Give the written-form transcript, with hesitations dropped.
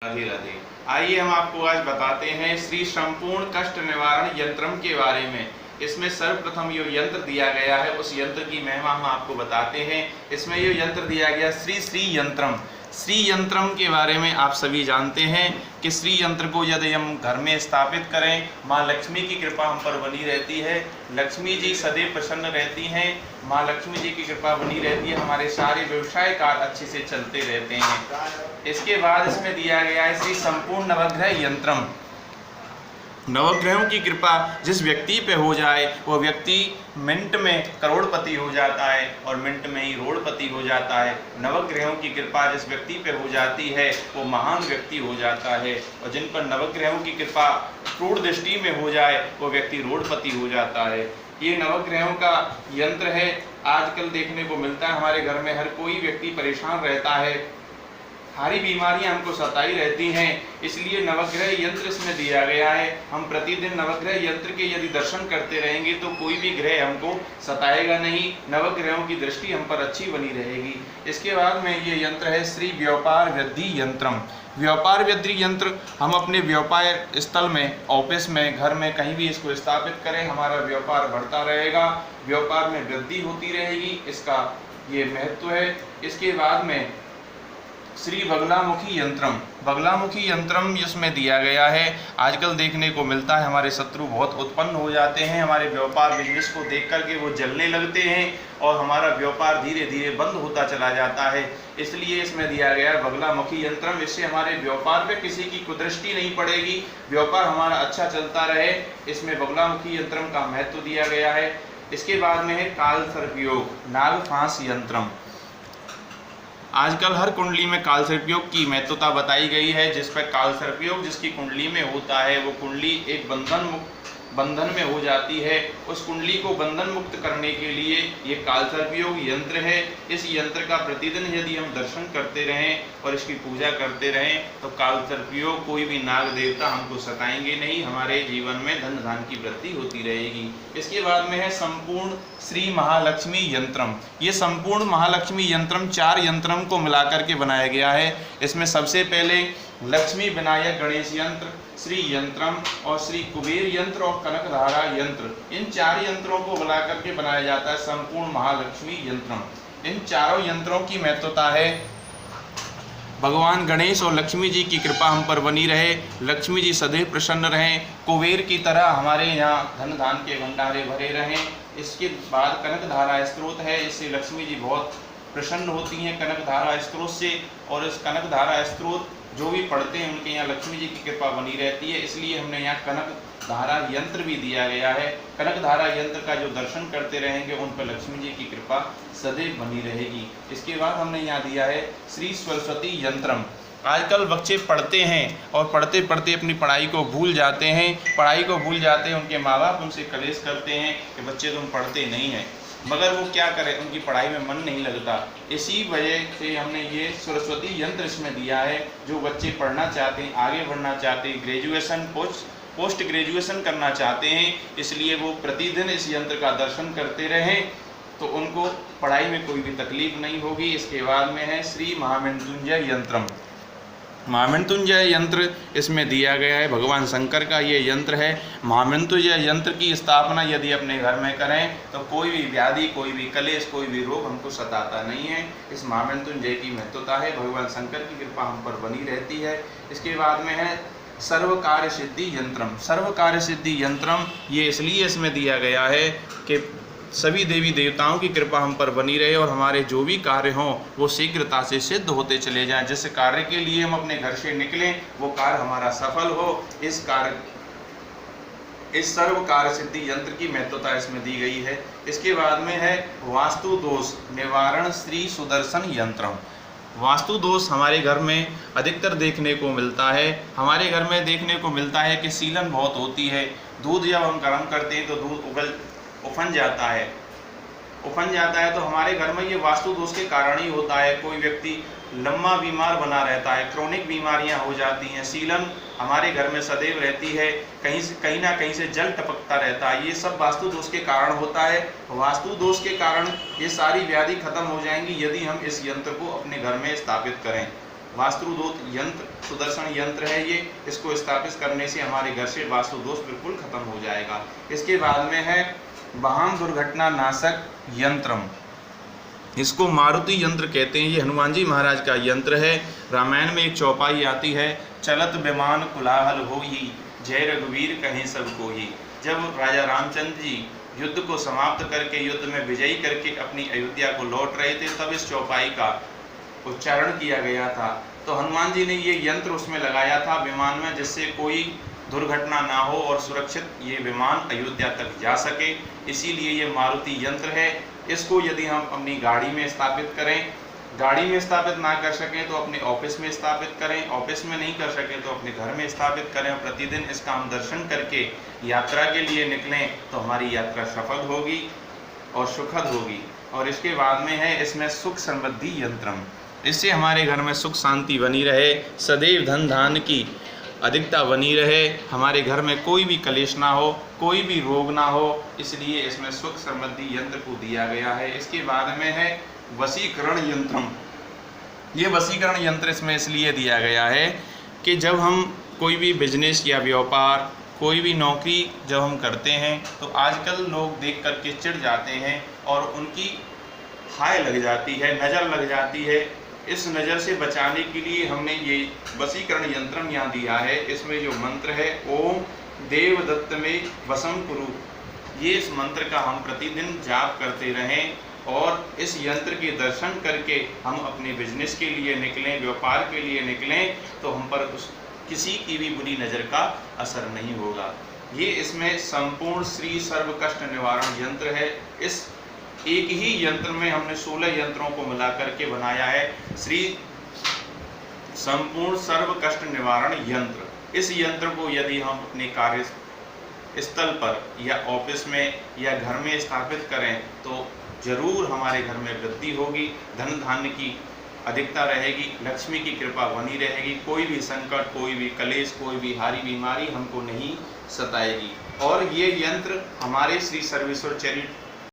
राधे राधे। आइए हम आपको आज बताते हैं श्री संपूर्ण कष्ट निवारण यंत्रम के बारे में। इसमें सर्वप्रथम जो यंत्र दिया गया है उस यंत्र की महिमा हम आपको बताते हैं। इसमें जो यंत्र दिया गया श्री श्री यंत्रम, श्री यंत्रम के बारे में आप सभी जानते हैं कि श्री यंत्र को यदि हम घर में स्थापित करें, माँ लक्ष्मी की कृपा हम पर बनी रहती है। लक्ष्मी जी सदैव प्रसन्न रहती हैं, माँ लक्ष्मी जी की कृपा बनी रहती है, हमारे सारे व्यवसाय कार्य अच्छे से चलते रहते हैं। इसके बाद इसमें दिया गया है श्री संपूर्ण नवग्रह यंत्रम। नवग्रहों की कृपा जिस व्यक्ति पे हो जाए वो व्यक्ति मिनट में करोड़पति हो जाता है और मिनट में ही रोड़पति हो जाता है। नवग्रहों की कृपा जिस व्यक्ति पे हो जाती है वो महान व्यक्ति हो जाता है, और जिन पर नवग्रहों की कृपा क्रूर दृष्टि में हो जाए वो व्यक्ति रोड़पति हो जाता है। ये नवग्रहों का यंत्र है। आजकल देखने को मिलता है हमारे घर में हर कोई व्यक्ति परेशान रहता है, सारी बीमारियां हमको सताई रहती हैं, इसलिए नवग्रह यंत्र इसमें दिया गया है। हम प्रतिदिन नवग्रह यंत्र के यदि दर्शन करते रहेंगे तो कोई भी ग्रह हमको सताएगा नहीं, नवग्रहों की दृष्टि हम पर अच्छी बनी रहेगी। इसके बाद में ये यंत्र है श्री व्यापार वृद्धि यंत्रम। व्यापार वृद्धि यंत्र हम अपने व्यापार स्थल में, ऑफिस में, घर में कहीं भी इसको स्थापित करें, हमारा व्यापार बढ़ता रहेगा, व्यापार में वृद्धि होती रहेगी, इसका ये महत्व है। इसके बाद में श्री बगलामुखी यंत्रम, बगलामुखी यंत्रम इसमें दिया गया है। आजकल देखने को मिलता है हमारे शत्रु बहुत उत्पन्न हो जाते हैं, हमारे व्यापार बिजनेस को देख करके वो जलने लगते हैं और हमारा व्यापार धीरे धीरे बंद होता चला जाता है। इसलिए इसमें दिया गया है बगलामुखी यंत्रम। इससे हमारे व्यापार पे किसी की कुदृष्टि नहीं पड़ेगी, व्यापार हमारा अच्छा चलता रहे, इसमें बगलामुखी यंत्रम का महत्व दिया गया है। इसके बाद में है काल सर्पयोग नागफांस यंत्रम। आजकल हर कुंडली में काल सर्पयोग की महत्वता बताई गई है। जिस पर काल सर्पयोग जिसकी कुंडली में होता है वो कुंडली एक बंधन में हो जाती है। उस कुंडली को बंधन मुक्त करने के लिए ये काल सर्पयोग यंत्र है। इस यंत्र का प्रतिदिन यदि हम दर्शन करते रहें और इसकी पूजा करते रहें तो काल सर्पयोग कोई भी नाग देवता हमको सताएंगे नहीं, हमारे जीवन में धन धान की वृद्धि होती रहेगी। इसके बाद में है संपूर्ण श्री महालक्ष्मी यंत्रम। ये संपूर्ण महालक्ष्मी यंत्रम 4 यंत्रम को मिलाकर के बनाया गया है। इसमें सबसे पहले लक्ष्मी विनायक गणेश यंत्र, श्री यंत्रम और श्री कुबेर यंत्र और कनकधारा यंत्र, इन 4 यंत्रों को मिलाकर के बनाया जाता है संपूर्ण महालक्ष्मी यंत्रम। इन चारों यंत्रों की महत्वता है भगवान गणेश और लक्ष्मी जी की कृपा हम पर बनी रहे, लक्ष्मी जी सदैव प्रसन्न रहें, कुबेर की तरह हमारे यहाँ धन धान के भंडारे भरे रहें। इसके बाद कनकधारा स्त्रोत है, इससे लक्ष्मी जी बहुत प्रसन्न होती हैं कनकधारा स्त्रोत से, और इस कनकधारा स्त्रोत जो भी पढ़ते हैं उनके यहाँ लक्ष्मी जी की कृपा बनी रहती है। इसलिए हमने यहाँ कनकधारा यंत्र भी दिया गया है। कनकधारा यंत्र का जो दर्शन करते रहेंगे उन पर लक्ष्मी जी की कृपा सदैव बनी रहेगी। इसके बाद हमने यहाँ दिया है श्री सरस्वती यंत्रम। आजकल बच्चे पढ़ते हैं और पढ़ते पढ़ते अपनी पढ़ाई को भूल जाते हैं, उनके माँ बाप उनसे कलेश करते हैं कि बच्चे तुम पढ़ते नहीं हैं, मगर वो क्या करें, उनकी पढ़ाई में मन नहीं लगता। इसी वजह से हमने ये सरस्वती यंत्र इसमें दिया है। जो बच्चे पढ़ना चाहते हैं, आगे बढ़ना चाहते हैं, ग्रेजुएशन पोस्ट ग्रेजुएशन करना चाहते हैं, इसलिए वो प्रतिदिन इस यंत्र का दर्शन करते रहें तो उनको पढ़ाई में कोई भी तकलीफ नहीं होगी। इसके बाद में है श्री महामृत्युंजय यंत्रम। महामृत्युंजय यंत्र इसमें दिया गया है, भगवान शंकर का ये यंत्र है। महामृत्युंजय यंत्र की स्थापना यदि अपने घर में करें तो कोई भी व्याधि, कोई भी कलेश, कोई भी रोग हमको सताता नहीं है। इस महामृत्युंजय की महत्वता है, भगवान शंकर की कृपा हम पर बनी रहती है। इसके बाद में है सर्व कार्य सिद्धि यंत्रम। सर्व कार्य सिद्धि यंत्रम ये इसलिए इसमें दिया गया है कि सभी देवी देवताओं की कृपा हम पर बनी रहे और हमारे जो भी कार्य हों वो शीघ्रता से सिद्ध होते चले जाएं। जिस कार्य के लिए हम अपने घर से निकलें वो कार्य हमारा सफल हो। इस सर्व कार्य सिद्धि यंत्र की महत्वता इसमें दी गई है। इसके बाद में है वास्तु दोष निवारण श्री सुदर्शन यंत्रम। वास्तु दोष हमारे घर में अधिकतर देखने को मिलता है। हमारे घर में देखने को मिलता है कि सीलन बहुत होती है। दूध जब हम गर्म करते हैं तो दूध उफन जाता है तो हमारे घर में ये वास्तु दोष के कारण ही होता है। कोई व्यक्ति लंबा बीमार बना रहता है, क्रोनिक बीमारियां हो जाती हैं, सीलन हमारे घर में सदैव रहती है, कहीं ना कहीं से जल टपकता रहता है, ये सब वास्तु दोष के कारण होता है। वास्तु दोष के कारण ये सारी व्याधि खत्म हो जाएंगी यदि हम इस यंत्र को अपने घर में स्थापित करें। वास्तुदोष यंत्र, सुदर्शन यंत्र है ये। इसको स्थापित करने से हमारे घर से वास्तु दोष बिल्कुल खत्म हो जाएगा। इसके बाद में है वाहन दुर्घटना नाशक यंत्रम। इसको मारुति यंत्र कहते हैं। ये हनुमान जी महाराज का यंत्र है। रामायण में एक चौपाई आती है, चलत विमान कुलाहल होई, जय रघुवीर कहें सबको ही। जब राजा रामचंद्र जी युद्ध को समाप्त करके, युद्ध में विजयी करके अपनी अयोध्या को लौट रहे थे, तब इस चौपाई का उच्चारण किया गया था। तो हनुमान जी ने ये यंत्र उसमें लगाया था विमान में, जिससे कोई दुर्घटना ना हो और सुरक्षित ये विमान अयोध्या तक जा सके। इसीलिए ये मारुति यंत्र है। इसको यदि हम अपनी गाड़ी में स्थापित करें, गाड़ी में स्थापित ना कर सकें तो अपने ऑफिस में स्थापित करें, ऑफिस में नहीं कर सकें तो अपने घर में स्थापित करें। प्रतिदिन इसका हम दर्शन करके यात्रा के लिए निकलें तो हमारी यात्रा सफल होगी और सुखद होगी। और इसके बाद में है इसमें सुख समृद्धि यंत्रम। इससे हमारे घर में सुख शांति बनी रहे, सदैव धन धान्य की अधिकता बनी रहे, हमारे घर में कोई भी कलेश ना हो, कोई भी रोग ना हो। इसलिए इसमें सुख समृद्धि यंत्र को दिया गया है। इसके बाद में है वशीकरण यंत्रम। ये वशीकरण यंत्र इसमें इसलिए दिया गया है कि जब हम कोई भी बिजनेस या व्यापार, कोई भी नौकरी जब हम करते हैं तो आजकल लोग देख कर के चिढ़ जाते हैं और उनकी हाय लग जाती है, नज़र लग जाती है। इस नज़र से बचाने के लिए हमने ये वशीकरण यंत्रम यहाँ दिया है। इसमें जो मंत्र है ओम देव दत्त में वसम कुरु, ये इस मंत्र का हम प्रतिदिन जाप करते रहें और इस यंत्र के दर्शन करके हम अपने बिजनेस के लिए निकलें, व्यापार के लिए निकलें, तो हम पर किसी की भी बुरी नज़र का असर नहीं होगा। ये इसमें संपूर्ण श्री सर्व कष्ट निवारण यंत्र है। इस एक ही यंत्र में हमने 16 यंत्रों को मिला करके बनाया है श्री संपूर्ण सर्व कष्ट निवारण यंत्र। इस यंत्र को यदि हम अपने कार्य स्थल पर या ऑफिस में या घर में स्थापित करें तो जरूर हमारे घर में वृद्धि होगी, धन धान्य की अधिकता रहेगी, लक्ष्मी की कृपा बनी रहेगी, कोई भी संकट, कोई भी कलेश, कोई भी हारी बीमारी हमको नहीं सताएगी। और ये यंत्र हमारे श्री सर्वेश्वर चैरिटेबल